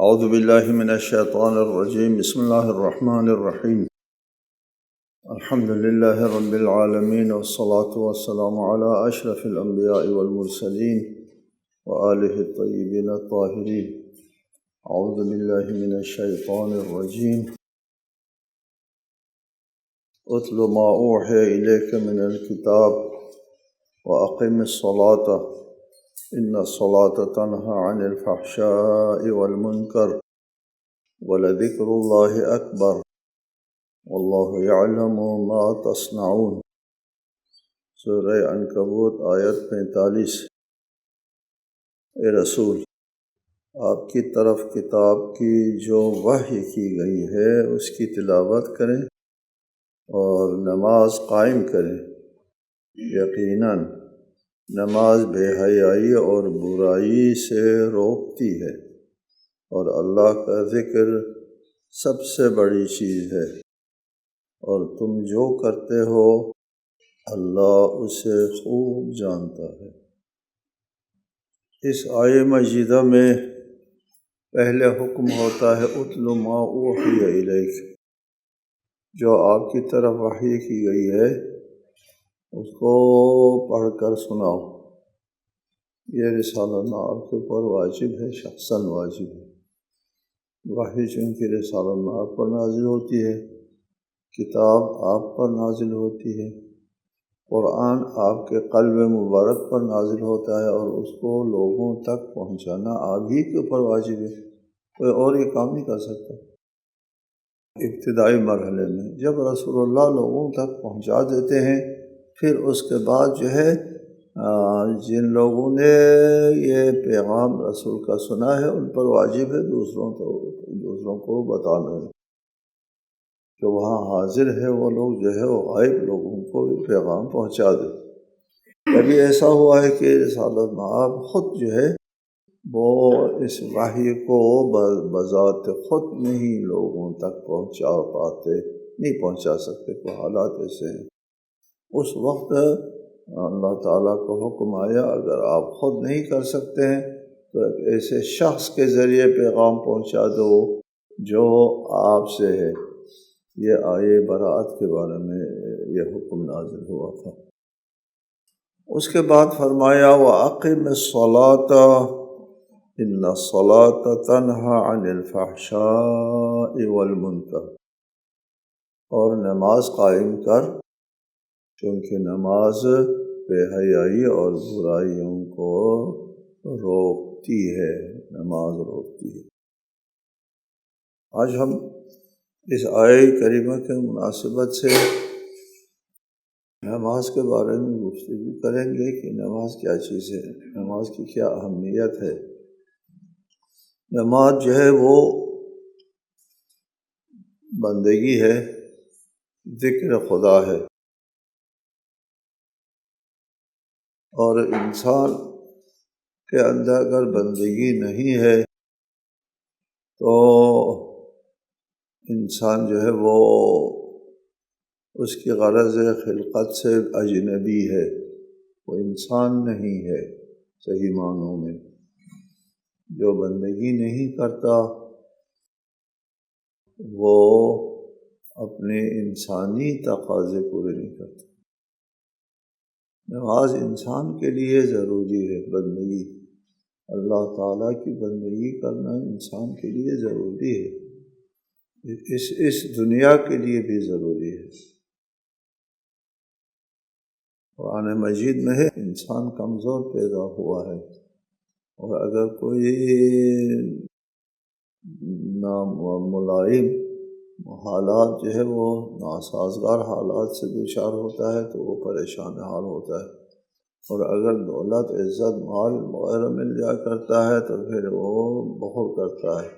اعوذ باللہ من الشیطان الرجیم بسم اللہ الرحمن الرحیم الحمد للہ رب العالمین والصلاة والسلام علی اشرف الانبیاء والمرسلین وآلہ الطیبین الطاہرین اعوذ باللہ من الشیطان الرجیم اتل ما اوحی الیک من الکتاب واقم الصلاة ان الصلاة تنہی عن الفحشاء والمنکر ولذکر اللہ اکبر واللہ یعلم ما تصنعون۔ سورہ عنکبوت آیت 45۔ اے رسول، آپ کی طرف کتاب کی جو وحی کی گئی ہے اس کی تلاوت کریں اور نماز قائم کریں۔ یقیناً نماز بے حیائی اور برائی سے روکتی ہے اور اللہ کا ذکر سب سے بڑی چیز ہے، اور تم جو کرتے ہو اللہ اسے خوب جانتا ہے۔ اس آیہ مجیدہ میں پہلے حکم ہوتا ہے اتل ما اوحی الیک، جو آپ کی طرف وحی کی گئی ہے اس کو پڑھ کر سناؤ۔ یہ رسالہ آپ کے اوپر واجب ہے، شخصاً واجب ہے۔ وحی چونکہ رسالہ آپ پر نازل ہوتی ہے، کتاب آپ پر نازل ہوتی ہے، قرآن آپ کے قلب مبارک پر نازل ہوتا ہے، اور اس کو لوگوں تک پہنچانا آپ ہی کے اوپر واجب ہے، کوئی اور یہ کام نہیں کر سکتا۔ ابتدائی مرحلے میں جب رسول اللہ لوگوں تک پہنچا دیتے ہیں، پھر اس کے بعد جو ہے جن لوگوں نے یہ پیغام رسول کا سنا ہے ان پر واجب ہے دوسروں کو بتانا ہے۔ جو وہاں حاضر ہے وہ لوگ جو ہے وہ غائب لوگوں کو یہ پیغام پہنچا دے۔ کبھی ایسا ہوا ہے کہ رسالت مآب خود جو ہے وہ اس وحی کو بذات خود نہیں لوگوں تک پہنچا پاتے، نہیں پہنچا سکتے، کوئی حالات ایسے ہیں۔ اس وقت اللہ تعالیٰ کو حکم آیا اگر آپ خود نہیں کر سکتے ہیں تو ایک ایسے شخص کے ذریعے پیغام پہنچا دو جو آپ سے ہے۔ یہ آیے براءت کے بارے میں یہ حکم نازل ہوا تھا۔ اس کے بعد فرمایا وَأَقِمِ الصَّلَاةَ إِنَّ الصَّلَاةَ تَنْهَى عَنِ الْفَحْشَاءِ وَالْمُنکَرِ، اور نماز قائم کر، کیونکہ نماز بے حیائی اور برائیوں کو روکتی ہے، نماز روکتی ہے۔ آج ہم اس آیہ کریمہ کے مناسبت سے نماز کے بارے میں گفتگو کریں گے کہ نماز کیا چیز ہے، نماز کی کیا اہمیت ہے۔ نماز جو ہے وہ بندگی ہے، ذکر خدا ہے، اور انسان کے اندر اگر بندگی نہیں ہے تو انسان جو ہے وہ اس کی غرض خلقت سے اجنبی ہے، وہ انسان نہیں ہے صحیح معنوں میں۔ جو بندگی نہیں کرتا وہ اپنے انسانی تقاضے پورے نہیں کرتا۔ نماز انسان کے لیے ضروری ہے، بندگی اللہ تعالیٰ کی بندگی کرنا انسان کے لیے ضروری ہے، اس دنیا کے لیے بھی ضروری ہے۔ قرآن مجید میں ہے انسان کمزور پیدا ہوا ہے، اور اگر کوئی ناملائم حالات جو ہے وہ ناسازگار حالات سے دوچار ہوتا ہے تو وہ پریشان حال ہوتا ہے، اور اگر دولت عزت مال وغیرہ مل جا کرتا ہے تو پھر وہ بخل کرتا ہے،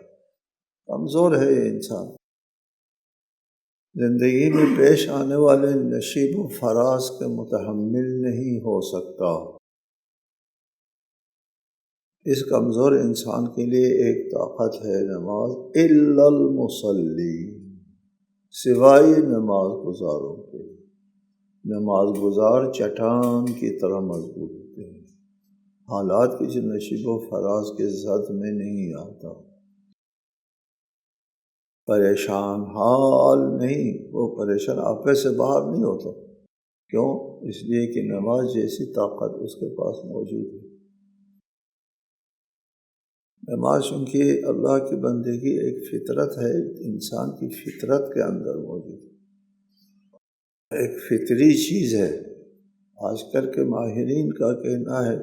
کمزور ہے یہ انسان۔ زندگی میں پیش آنے والے نشیب و فراز کے متحمل نہیں ہو سکتا۔ اس کمزور انسان کے لیے ایک طاقت ہے نماز، الا المصلی، سوائے نماز گزاروں کے۔ نماز گزار چٹان کی طرح مضبوط ہوتے ہیں، حالات کی نشیب و فراز کے زد میں نہیں آتا۔ پریشان حال نہیں، وہ پریشان آپے سے باہر نہیں ہوتا۔ کیوں؟ اس لیے کہ نماز جیسی طاقت اس کے پاس موجود ہے۔ نماز چونکہ اللہ کی بندگی ایک فطرت ہے، انسان کی فطرت کے اندر موجود ہے، ایک فطری چیز ہے۔ آج کل کے ماہرین کا کہنا ہے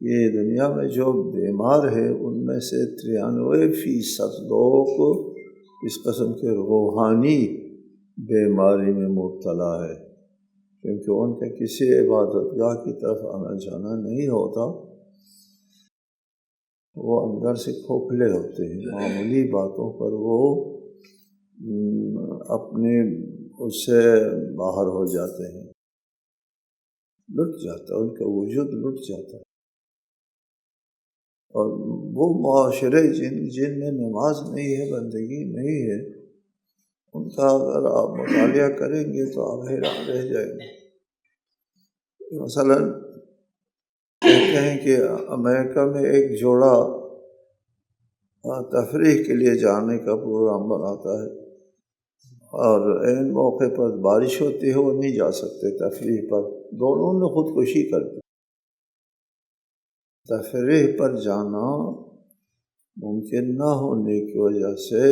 کہ دنیا میں جو بیمار ہے ان میں سے 93% لوگ اس قسم کے روحانی بیماری میں مبتلا ہے، کیونکہ ان کے کسی عبادت گاہ کی طرف آنا جانا نہیں ہوتا، وہ اندر سے کھوکھلے ہوتے ہیں، معمولی باتوں پر وہ اپنے اس سے باہر ہو جاتے ہیں، لٹ جاتا ہے، ان کا وجود لٹ جاتا ہے۔ اور وہ معاشرے جن میں نماز نہیں ہے، بندگی نہیں ہے، ان کا اگر آپ مطالعہ کریں گے تو آپ حیران رہ جائیں گے۔ مثلاً کہتے ہیں کہ امریکہ میں ایک جوڑا تفریح کے لیے جانے کا پروگرام بناتا ہے، اور عین موقع پر بارش ہوتی ہے، وہ نہیں جا سکتے تفریح پر، دونوں نے خودکشی کر دی۔ تفریح پر جانا ممکن نہ ہونے کی وجہ سے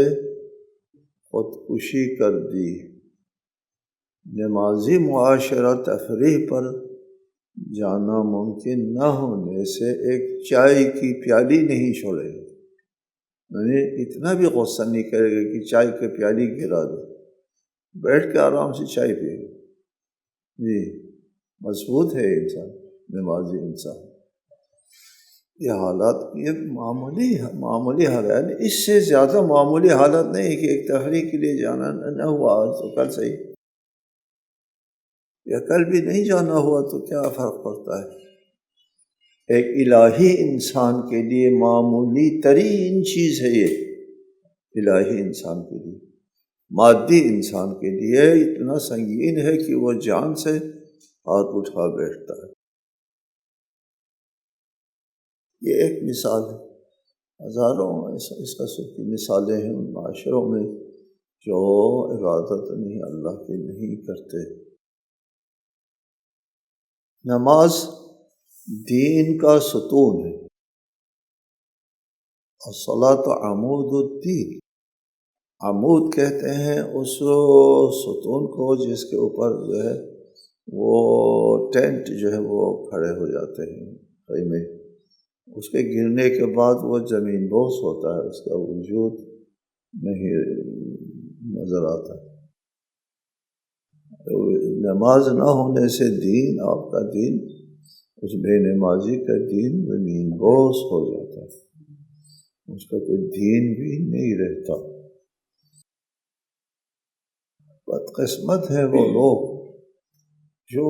خودکشی کر دی۔ نمازی معاشرہ تفریح پر جانا ممکن نہ ہونے سے ایک چائے کی پیالی نہیں چھوڑے گا، یعنی اتنا بھی غصہ نہیں کرے گا کہ چائے کی پیالی گرا دو، بیٹھ کے آرام سے چائے پیے گا۔ جی مضبوط ہے انسان، نمازی انسان۔ یہ حالات یہ معمولی حالات، اس سے زیادہ معمولی حالت نہیں کہ ایک تفریح کے لیے جانا نہ ہوا تو کل صحیح، یا کل بھی نہیں جانا ہوا تو کیا فرق پڑتا ہے؟ ایک الہی انسان کے لیے معمولی ترین چیز ہے یہ، الہی انسان کے لیے۔ مادی انسان کے لیے اتنا سنگین ہے کہ وہ جان سے ہاتھ اٹھا بیٹھتا ہے۔ یہ ایک مثال ہے، ہزاروں اس قسم کی مثالیں ہیں ان معاشروں میں جو عبادت نہیں اللہ کی نہیں کرتے۔ نماز دین کا ستون ہے، الصلاۃ عمود الدین۔ عمود کہتے ہیں اس ستون کو جس کے اوپر جو ہے وہ ٹینٹ جو ہے وہ کھڑے ہو جاتے ہیں، خیمے، اس کے گرنے کے بعد وہ زمین بوس ہوتا ہے، اس کا وجود نہیں نظر آتا۔ نماز نہ ہونے سے دین، آپ کا دین، اس بے نمازی کا دین زمین بوس ہو جاتا ہے، اس کا کوئی دین بھی نہیں رہتا۔ بدقسمت ہے وہ لوگ جو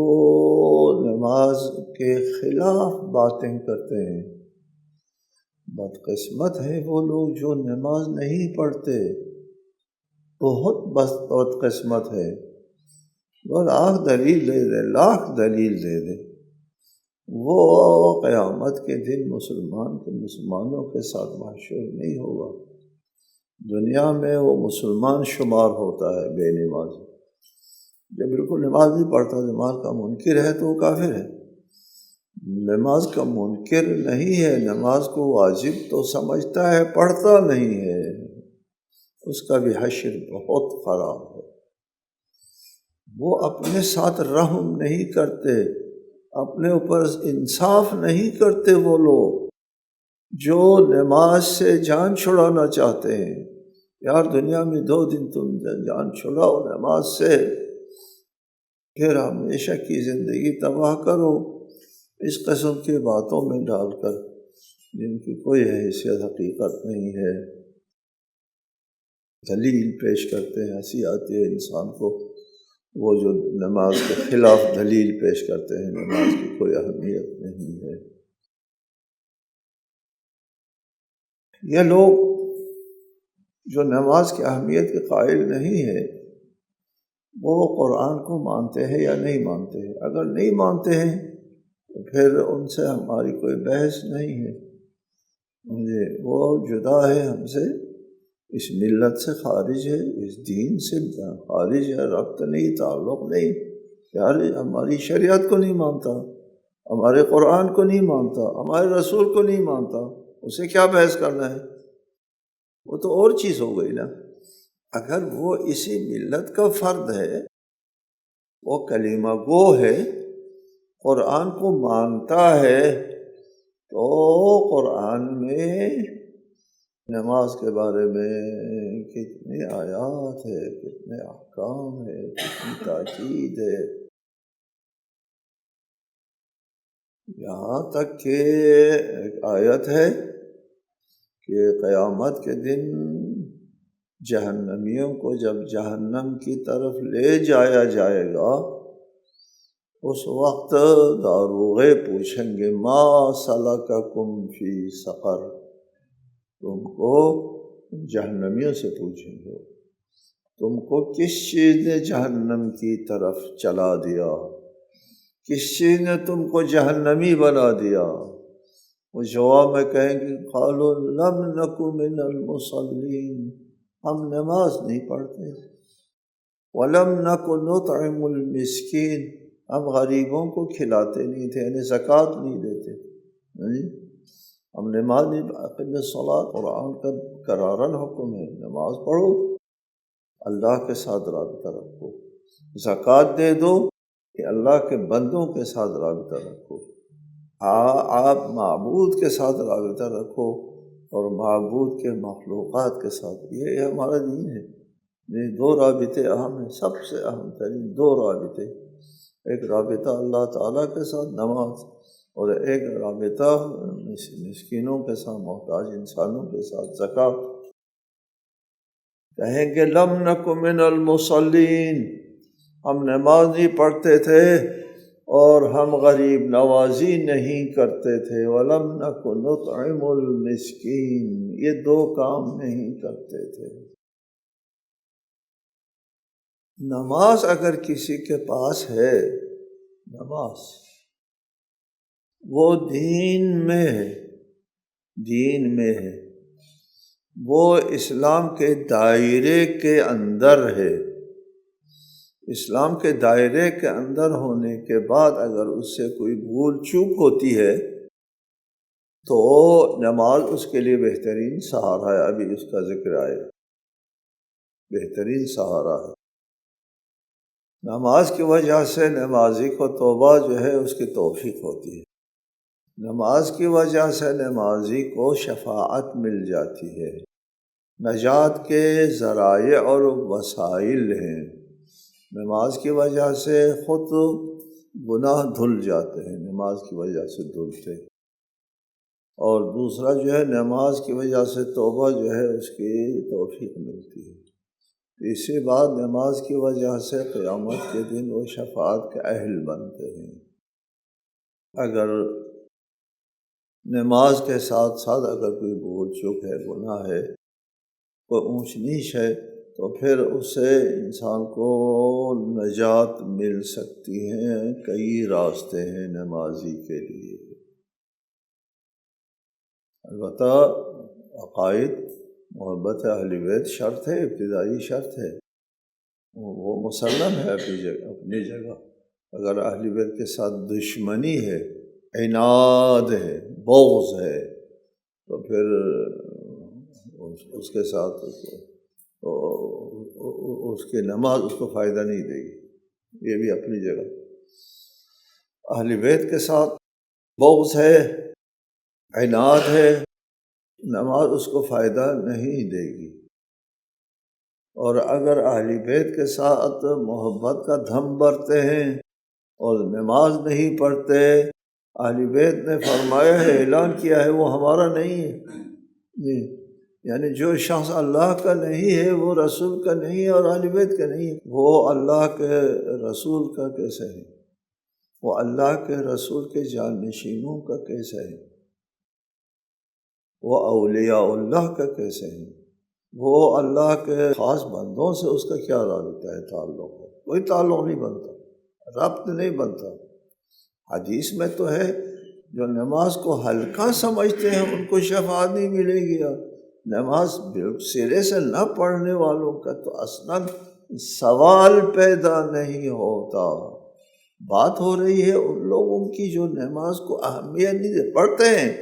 نماز کے خلاف باتیں کرتے ہیں، بدقسمت ہے وہ لوگ جو نماز نہیں پڑھتے، بہت بدقسمت ہے۔ وہ لاکھ دلیل دے دے، وہ قیامت کے دن مسلمانوں کے ساتھ محشور نہیں ہوگا۔ دنیا میں وہ مسلمان شمار ہوتا ہے بے نماز، جو بالکل نماز نہیں پڑھتا، نماز کا منکر ہے تو وہ کافر ہے۔ نماز کا منکر نہیں ہے، نماز کو واجب تو سمجھتا ہے، پڑھتا نہیں ہے، اس کا بھی حشر بہت خراب ہے۔ وہ اپنے ساتھ رحم نہیں کرتے، اپنے اوپر انصاف نہیں کرتے۔ وہ لوگ جو نماز سے جان چھڑانا چاہتے ہیں، یار دنیا میں 2 دن تم جان چھڑاؤ نماز سے، پھر ہمیشہ کی زندگی تباہ کرو، اس قسم کی باتوں میں ڈال کر جن کی کوئی حیثیت حقیقت نہیں ہے، دلیل پیش کرتے ہیں۔ ہنسی آتی ہے انسان کو، وہ جو نماز کے خلاف دلیل پیش کرتے ہیں، نماز کی کوئی اہمیت نہیں ہے۔ یہ لوگ جو نماز کی اہمیت کے قائل نہیں ہے، وہ قرآن کو مانتے ہیں یا نہیں مانتے ہیں؟ اگر نہیں مانتے ہیں تو پھر ان سے ہماری کوئی بحث نہیں ہے، وہ جدا ہے ہم سے، اس ملت سے خارج ہے، اس دین سے خارج ہے، ربط نہیں، تعلق نہیں، یار ہماری شریعت کو نہیں مانتا، ہمارے قرآن کو نہیں مانتا، ہمارے رسول کو نہیں مانتا، اسے کیا بحث کرنا ہے؟ وہ تو اور چیز ہو گئی نا۔ اگر وہ اسی ملت کا فرد ہے، وہ کلمہ گو ہے، قرآن کو مانتا ہے، تو قرآن میں نماز کے بارے میں کتنی آیات ہے، کتنے احکام ہے، کتنی تاکید ہے، یہاں تک کہ ایک آیت ہے کہ قیامت کے دن جہنمیوں کو جب جہنم کی طرف لے جایا جائے گا، اس وقت داروغے پوچھیں گے ما سلککم فی سقر، تم کو جہنمیوں سے پوچھیں گے تم کو کس چیز نے جہنم کی طرف چلا دیا، کس چیز نے تم کو جہنمی بنا دیا؟ وہ جواب میں کہیں گے قالوا لم نک من المصلین، ہم نماز نہیں پڑھتے، ولم نک نطعم المسکین، ہم غریبوں کو کھلاتے نہیں تھے، یعنی زکوٰۃ نہیں دیتے، ہم نماز نہیں، اقیم الصلاۃ قرآن کا قرارن حکم ہے، نماز پڑھو، اللہ کے ساتھ رابطہ رکھو، زکوٰۃ دے دو کہ اللہ کے بندوں کے ساتھ رابطہ رکھو، آپ معبود کے ساتھ رابطہ رکھو اور معبود کے مخلوقات کے ساتھ، یہ ہمارا دین ہے۔ یہ دو رابطے اہم ہیں، سب سے اہم ترین دو رابطے، ایک رابطہ اللہ تعالیٰ کے ساتھ نماز، اور ایک رابطہ مسکینوں کے ساتھ، محتاج انسانوں کے ساتھ زکوٰۃ۔ کہیں گے لم نک من المصلین، ہم نماز نہیں پڑھتے تھے اور ہم غریب نوازی نہیں کرتے تھے، ولم نک نطعم المسکین، یہ دو کام نہیں کرتے تھے۔ نماز اگر کسی کے پاس ہے، نماز وہ دین میں ہے، دین میں ہے، وہ اسلام کے دائرے کے اندر ہے، اسلام کے دائرے کے اندر ہونے کے بعد اگر اس سے کوئی بھول چوک ہوتی ہے تو نماز اس کے لیے بہترین سہارا ہے، ابھی اس کا ذکر آئے گا، بہترین سہارا ہے۔ نماز کی وجہ سے نمازی کو توبہ جو ہے اس کی توفیق ہوتی ہے، نماز کی وجہ سے نمازی کو شفاعت مل جاتی ہے، نجات کے ذرائع اور وسائل ہیں، نماز کی وجہ سے خود گناہ دھل جاتے ہیں، نماز کی وجہ سے دھلتے ہیں، اور دوسرا جو ہے نماز کی وجہ سے توبہ جو ہے اس کی توفیق ملتی ہے، اسی بات نماز کی وجہ سے قیامت کے دن وہ شفاعت کے اہل بنتے ہیں۔ اگر نماز کے ساتھ ساتھ اگر کوئی بھول چوک ہے، گناہ ہے، کوئی اونچ نیچ ہے، تو پھر اس سے انسان کو نجات مل سکتی ہے، کئی راستے ہیں نمازی کے لیے۔ البتہ عقائد محبت اہل بیت شرط ہے، ابتدائی شرط ہے، وہ مسلم ہے اپنی جگہ۔ اگر اہل بیت کے ساتھ دشمنی ہے، عناد ہے، بغض ہے، تو پھر اس کے ساتھ اس کی نماز اس کو فائدہ نہیں دے گی، یہ بھی اپنی جگہ۔ اہل بیت کے ساتھ بغض ہے، عناد ہے، نماز اس کو فائدہ نہیں دے گی، اور اگر اہل بیت کے ساتھ محبت کا دھم برتے ہیں اور نماز نہیں پڑھتے، اہل بیت نے فرمایا ہے، اعلان کیا ہے، وہ ہمارا نہیں ہے، یعنی جو شخص اللہ کا نہیں ہے وہ رسول کا نہیں ہے اور اہل بیت کا نہیں ہے، وہ اللہ کے رسول کا کیسے ہے، وہ اللہ کے رسول کے جانشینوں کا کیسے ہے، وہ اولیاء اللہ کا کیسے ہے، وہ اللہ کے خاص بندوں سے اس کا کیا رابطہ ہے، تعلق ہے؟ کوئی تعلق نہیں بنتا، ربط نہیں بنتا۔ حدیث میں تو ہے جو نماز کو ہلکا سمجھتے ہیں ان کو شفاعت نہیں ملے گی، نماز سرے سے نہ پڑھنے والوں کا تو اصلاً سوال پیدا نہیں ہوتا. بات ہو رہی ہے ان لوگوں کی جو نماز کو اہمیت نہیں دے پڑھتے ہیں،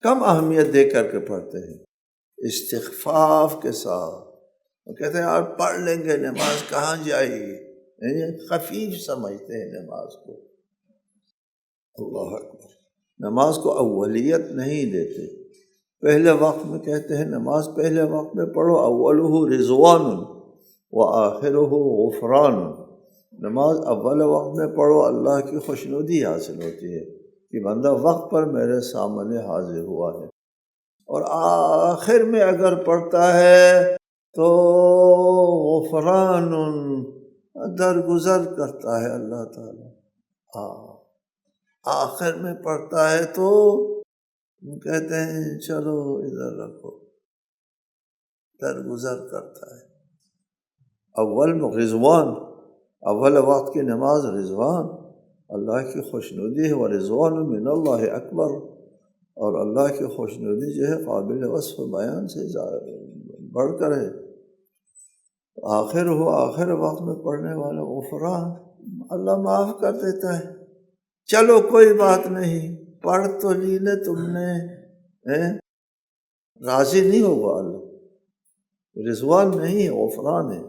کم اہمیت دے کر کے پڑھتے ہیں، استخفاف کے ساتھ. وہ کہتے ہیں یار پڑھ لیں گے، نماز کہاں جائے گی، یعنی خفیف سمجھتے ہیں نماز کو. اللہ اکبر. نماز کو اولیت نہیں دیتے. پہلے وقت میں کہتے ہیں نماز پہلے وقت میں پڑھو، اولہ رضوان وآخرہ غفران. نماز اول وقت میں پڑھو، اللہ کی خوشنودی حاصل ہوتی ہے کہ بندہ وقت پر میرے سامنے حاضر ہوا ہے. اور آخر میں اگر پڑھتا ہے تو غفران، درگزر کرتا ہے اللہ تعالیٰ. آخر میں پڑھتا ہے تو کہتے ہیں چلو ادھر رکھو، درگزر کرتا ہے. اول میں رضوان، اول وقت کی نماز رضوان، اللہ کی خوشنودی ہے. ورضوان من اللہ اکبر، اور اللہ کی خوشنودی جو ہے قابل وصف بیان سے بڑھ کر ہے. آخر وقت میں پڑھنے والا غفران، اللہ معاف کر دیتا ہے. چلو کوئی بات نہیں، پڑھ تو لی نے تم نے، راضی نہیں ہوگا اللہ. رضوان نہیں ہے، غفران ہے،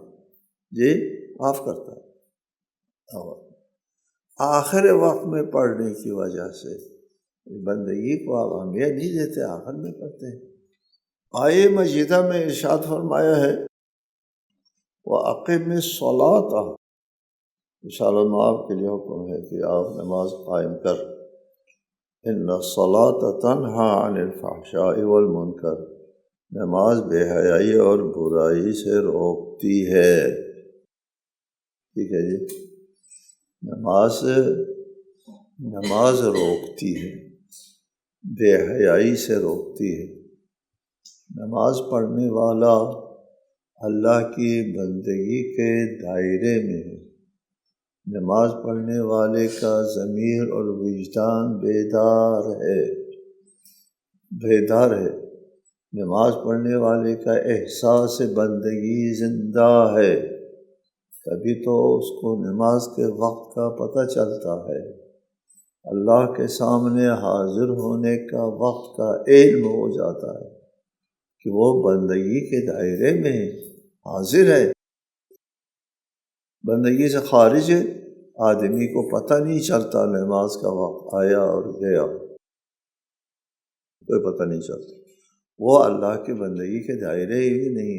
جی معاف کرتا ہے. آخر وقت میں پڑھنے کی وجہ سے بندگی کو آپ اہمیت نہیں دیتے، آخر میں پڑھتے ہیں. آیے مجیدہ میں ارشاد فرمایا ہے وَأَقِمِ الصَّلَاةَ، انشاءاللہ آپ کے لیے حکم ہے کہ آپ نماز قائم کر. إِنَّ الصَّلَاةَ تَنْهَى عَنِ الْفَحْشَاءِ وَالْمُنْكَرِ، نماز بے حیائی اور برائی سے روکتی ہے. ٹھیک ہے جی، نماز روکتی ہے، بے حیائی سے روکتی ہے. نماز پڑھنے والا اللہ کی بندگی کے دائرے میں ہے. نماز پڑھنے والے کا ضمیر اور وجدان بیدار ہے. نماز پڑھنے والے کا احساس بندگی زندہ ہے، تبھی تو اس کو نماز کے وقت کا پتہ چلتا ہے. اللہ کے سامنے حاضر ہونے کا وقت کا علم ہو جاتا ہے کہ وہ بندگی کے دائرے میں حاضر ہے. بندگی سے خارج ہے، آدمی کو پتہ نہیں چلتا نماز کا وقت آیا اور گیا، کوئی پتہ نہیں چلتا. وہ اللہ کی بندگی کے دائرے ہی نہیں،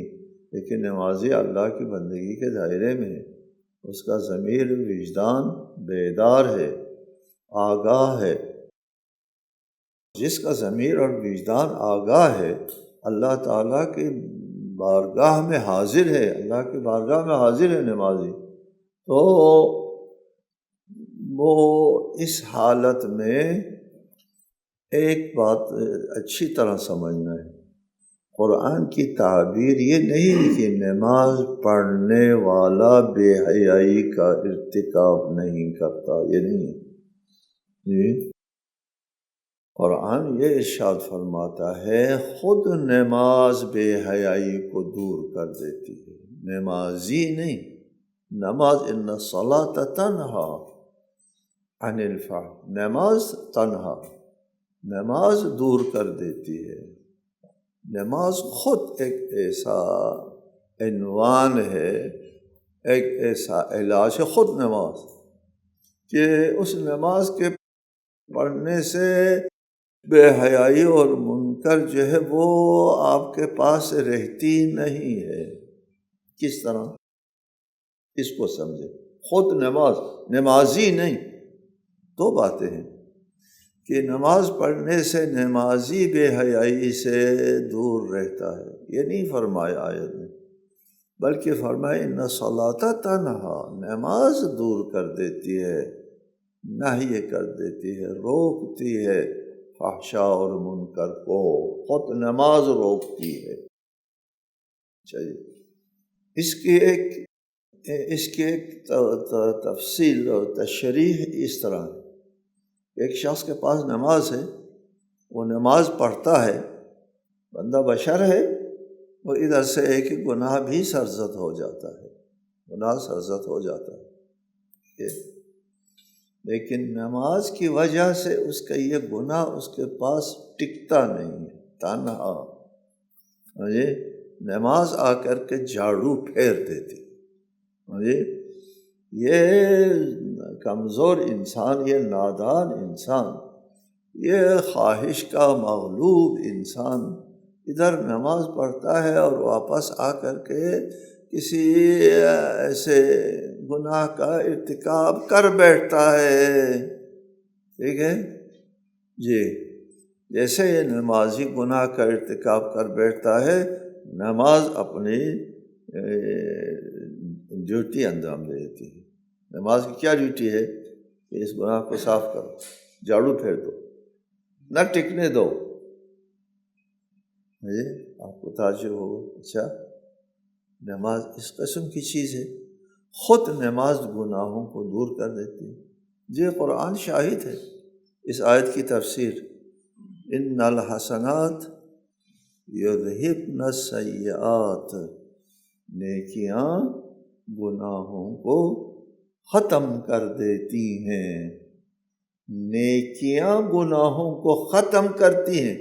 لیکن نمازی اللہ کی بندگی کے دائرے میں ہے. اس کا ضمیر وجدان بیدار ہے، آگاہ ہے. جس کا ضمیر اور وجدان آگاہ ہے، اللہ تعالیٰ کی بارگاہ میں حاضر ہے، اللہ کی بارگاہ میں حاضر ہے نمازی، تو وہ اس حالت میں ایک بات اچھی طرح سمجھنا ہے. قرآن کی تعبیر یہ نہیں کہ نماز پڑھنے والا بے حیائی کا ارتکاب نہیں کرتا، یہ نہیں جی. قرآن یہ ارشاد فرماتا ہے خود نماز بے حیائی کو دور کر دیتی ہے، نمازی نہیں. نماز ان الصلاۃ تنہا عن الفحشاء، نماز تنہا، نماز دور کر دیتی ہے. نماز خود ایک ایسا عنوان ہے، ایک ایسا علاج ہے خود نماز، کہ اس نماز کے پڑھنے سے بے حیائی اور منکر جو ہے وہ آپ کے پاس رہتی نہیں ہے. کس طرح؟ اس کو سمجھے. خود نمازی نہیں. دو باتیں ہیں کہ نماز پڑھنے سے نمازی بے حیائی سے دور رہتا ہے، یہ نہیں فرمایا آیت میں، بلکہ فرمایا ان الصلاۃ تنہا، نماز دور کر دیتی ہے، نہی کر دیتی ہے، روکتی ہے فحشاء اور منکر کو. خود نماز روکتی ہے. چلیے اس کی ایک تفصیل اور تشریح اس طرح ہے. ایک شخص کے پاس نماز ہے، وہ نماز پڑھتا ہے، بندہ بشر ہے، وہ ادھر سے ایک گناہ بھی سرزد ہو جاتا ہے، گناہ سرزد ہو جاتا ہے، لیکن نماز کی وجہ سے اس کا یہ گناہ اس کے پاس ٹکتا نہیں ہے، تنہا نماز آ کر کے جھاڑو پھیر دیتی۔ یہ کمزور انسان، یہ نادان انسان، یہ خواہش کا مغلوب انسان ادھر نماز پڑھتا ہے اور واپس آ کر کے کسی ایسے گناہ کا ارتکاب کر بیٹھتا ہے، ٹھیک ہے جی، جیسے یہ نمازی گناہ کا ارتکاب کر بیٹھتا ہے، نماز اپنی ڈیوٹی انجام دیتی ہے۔ نماز کی کیا ڈیوٹی ہے کہ اس گناہ کو صاف کرو، جھاڑو پھیر دو، نہ ٹکنے دو۔ آپ کو تعجب ہوگا، اچھا نماز اس قسم کی چیز ہے؟ خود نماز گناہوں کو دور کر دیتی ہے۔ جی قرآن شاہد ہے اس آیت کی تفسیر، ان الحسنات یذہبن السیئات، نیکیاں گناہوں کو ختم کر دیتی ہیں، نیکیاں گناہوں کو ختم کرتی ہیں۔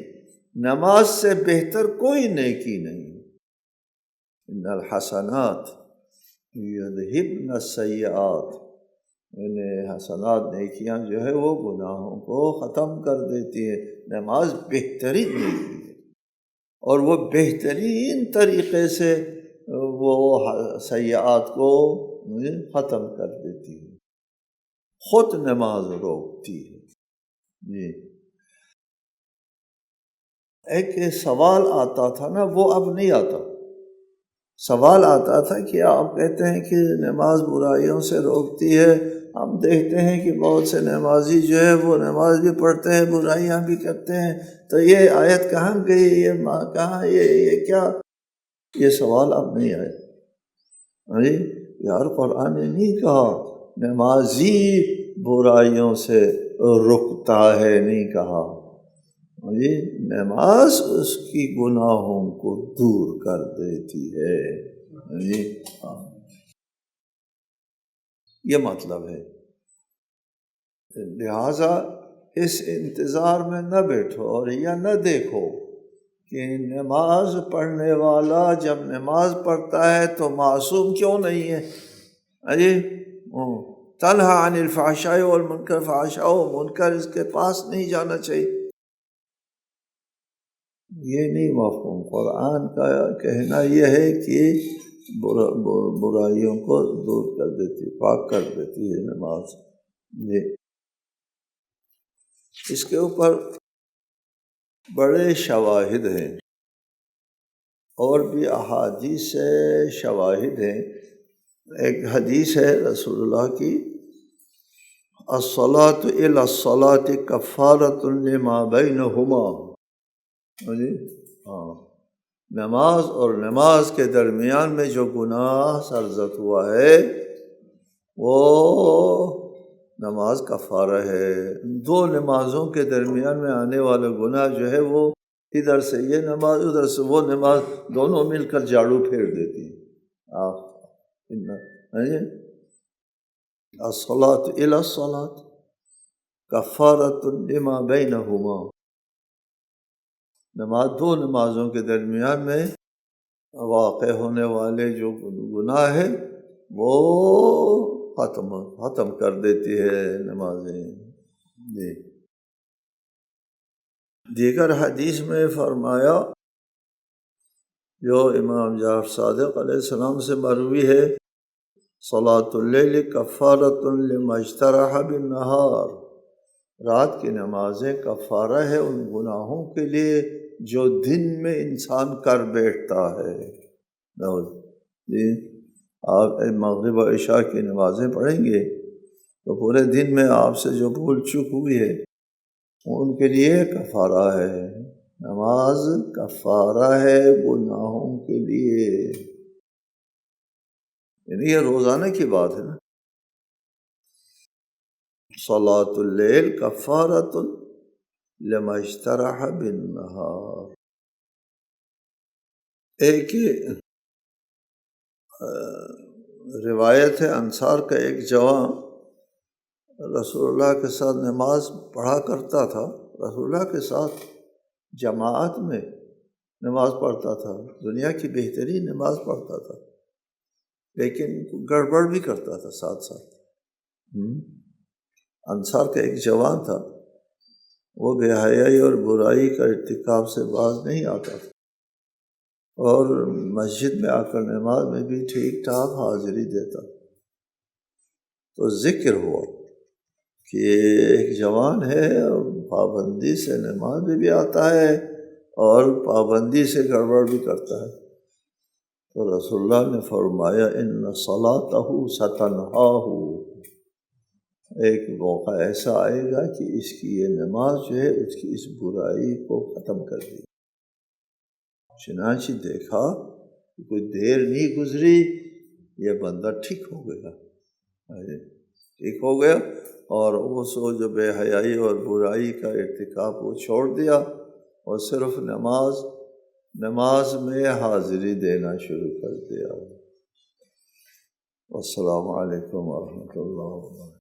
نماز سے بہتر کوئی نیکی نہیں۔ ان الحسنات یذہبن السیئات، حسنات نیکیاں جو ہے وہ گناہوں کو ختم کر دیتی ہے۔ نماز بہترین نیکی ہے اور وہ بہترین طریقے سے وہ سیئات کو ختم کر دیتی ہے، خود نماز روکتی ہے۔ جی ایک سوال آتا تھا نا، وہ اب نہیں آتا۔ سوال آتا تھا کہ آپ کہتے ہیں کہ نماز برائیوں سے روکتی ہے، ہم دیکھتے ہیں کہ بہت سے نمازی جو ہے وہ نماز بھی پڑھتے ہیں، برائیاں بھی کرتے ہیں، تو یہ آیت کہاں گئی، یہ کہاں، یہ کیا؟ یہ سوال اب نہیں آئے۔ ارے یار قرآن نے نہیں کہا نمازی برائیوں سے رکتا ہے، نہیں کہا۔ نماز اس کی گناہوں کو دور کر دیتی ہے۔ یہ مطلب ہے، لہٰذا اس انتظار میں نہ بیٹھو اور یا نہ دیکھو کہ نماز پڑھنے والا جب نماز پڑھتا ہے تو معصوم کیوں نہیں ہے۔ تنہا عن الفحشاء والمنکر، فحشاء و منکر اس کے پاس نہیں جانا چاہیے، یہ نہیں مفہوم۔ قرآن کا کہنا یہ ہے کہ برائیوں کو دور کر دیتی، پاک کر دیتی ہے نماز۔ اس کے اوپر بڑے شواہد ہیں اور بھی احادیث سے شواہد ہیں۔ ایک حدیث ہے رسول اللہ کی، الصلاۃ الی الصلاۃ کفارۃ لما بینہما، نماز اور نماز کے درمیان میں جو گناہ سرزد ہوا ہے وہ نماز کفارہ ہے۔ دو نمازوں کے درمیان میں آنے والا گناہ جو ہے وہ ادھر سے یہ نماز، ادھر سے وہ نماز، دونوں مل کر جھاڑو پھیر دیتی ہیں۔ الصلاۃ الی الصلاۃ کفارۃ لما بینہما، نماز دو نمازوں کے درمیان میں واقع ہونے والے جو گناہ ہے وہ ختم کر دیتی ہے نمازیں۔ جی دیگر حدیث میں فرمایا جو امام جعفر صادق علیہ السلام سے مروی ہے، صلاۃ اللیل کفارۃ لما اجترح بالنہار، رات کی نمازیں کفارہ ہے ان گناہوں کے لیے جو دن میں انسان کر بیٹھتا ہے۔ جی آپ مغرب و عشاء کی نمازیں پڑھیں گے تو پورے دن میں آپ سے جو بھول چوک ہوئی ہے ان کے لیے کفارہ ہے، نماز کفارہ ہے گناہوں کے لیے، یعنی یہ روزانہ کی بات ہے نا۔ صلاۃ اللیل کفارۃ لما اجترح بالنہار، ایک روایت ہے، انصار کا ایک جوان رسول اللہ کے ساتھ نماز پڑھا کرتا تھا، رسول اللہ کے ساتھ جماعت میں نماز پڑھتا تھا، دنیا کی بہترین نماز پڑھتا تھا، لیکن گڑبڑ بھی کرتا تھا ساتھ ساتھ۔ انصار کا ایک جوان تھا، وہ بے حیائی اور برائی کا ارتکاب سے باز نہیں آتا تھا، اور مسجد میں آ کر نماز میں بھی ٹھیک ٹھاک حاضری دیتا۔ تو ذکر ہوا کہ ایک جوان ہے اور پابندی سے نماز میں بھی آتا ہے اور پابندی سے گڑبڑ بھی کرتا ہے۔ تو رسول اللہ نے فرمایا ان صلاتہ ستنہاہ، ایک موقع ایسا آئے گا کہ اس کی یہ نماز جو ہے اس کی اس برائی کو ختم کر دے گی۔ چنانچہ دیکھا کہ کوئی دیر نہیں گزری، یہ بندہ ٹھیک ہو گیا، ٹھیک ہو گیا، اور اس جو بے حیائی اور برائی کا ارتکاب وہ چھوڑ دیا اور صرف نماز میں حاضری دینا شروع کر دیا۔ السلام علیکم ورحمۃ اللہ وبرکاتہ۔